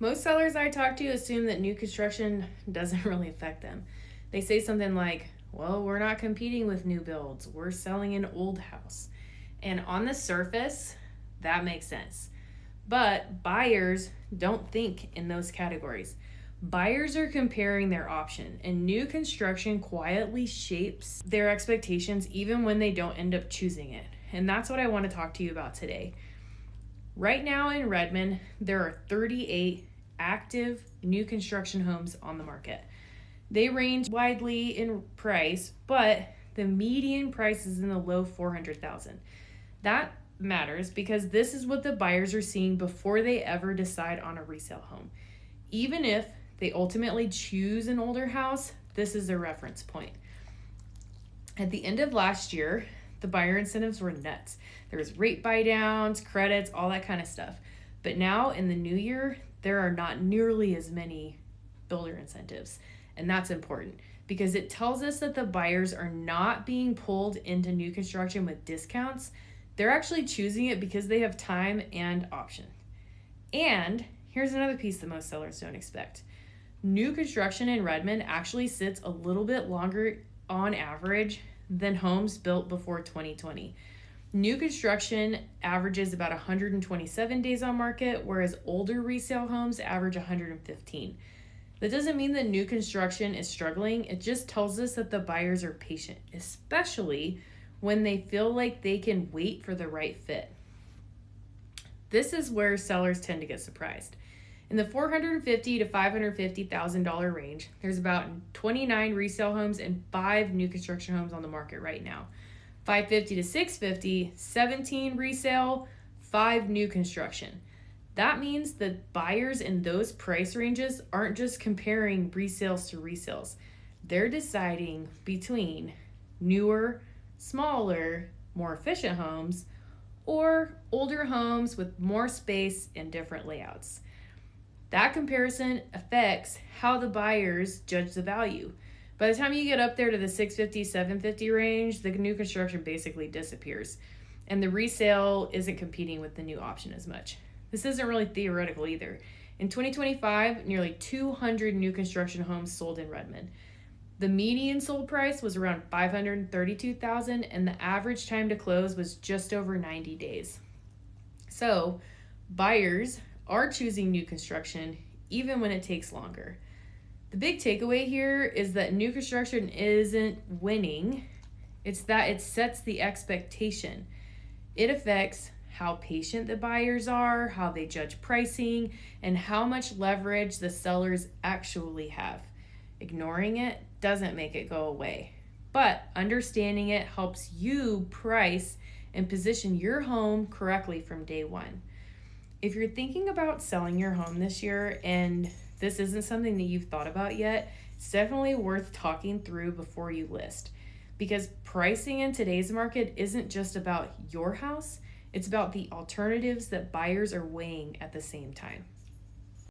Most sellers I talk to assume that new construction doesn't really affect them. They say something like, well, we're not competing with new builds, we're selling an old house. And on the surface, that makes sense. But buyers don't think in those categories. Buyers are comparing their option, and new construction quietly shapes their expectations even when they don't end up choosing it. And that's what I want to talk to you about today. Right now in Redmond, there are 38 active new construction homes on the market. They range widely in price, but the median price is in the low 400,000. That matters because this is what the buyers are seeing before they ever decide on a resale home. Even if they ultimately choose an older house, this is their reference point. At the end of last year, the buyer incentives were nuts. There was rate buy downs, credits, all that kind of stuff. But now in the new year, there are not nearly as many builder incentives. And that's important because it tells us that the buyers are not being pulled into new construction with discounts. They're actually choosing it because they have time and option. And here's another piece that most sellers don't expect. New construction in Redmond actually sits a little bit longer on average than homes built before 2020. New construction averages about 127 days on market, whereas older resale homes average 115. That doesn't mean that new construction is struggling. It just tells us that the buyers are patient, especially when they feel like they can wait for the right fit. This is where sellers tend to get surprised. In the $450,000 to $550,000 range, there's about 29 resale homes and 5 new construction homes on the market right now. $550,000 to $650,000, 17 resale, 5 new construction. That means that buyers in those price ranges aren't just comparing resales to resales. They're deciding between newer, smaller, more efficient homes or older homes with more space and different layouts. That comparison affects how the buyers judge the value. By the time you get up there to the $650,000, $750,000 range, the new construction basically disappears, and the resale isn't competing with the new option as much. This isn't really theoretical either. In 2025, nearly 200 new construction homes sold in Redmond. The median sold price was around $532,000, and the average time to close was just over 90 days. So, buyers are choosing new construction even when it takes longer. The big takeaway here is that new construction isn't winning. It's that it sets the expectation. It affects how patient the buyers are, how they judge pricing, and how much leverage the sellers actually have. Ignoring it doesn't make it go away, but understanding it helps you price and position your home correctly from day one. If you're thinking about selling your home this year and this isn't something that you've thought about yet, it's definitely worth talking through before you list, because pricing in today's market isn't just about your house, it's about the alternatives that buyers are weighing at the same time.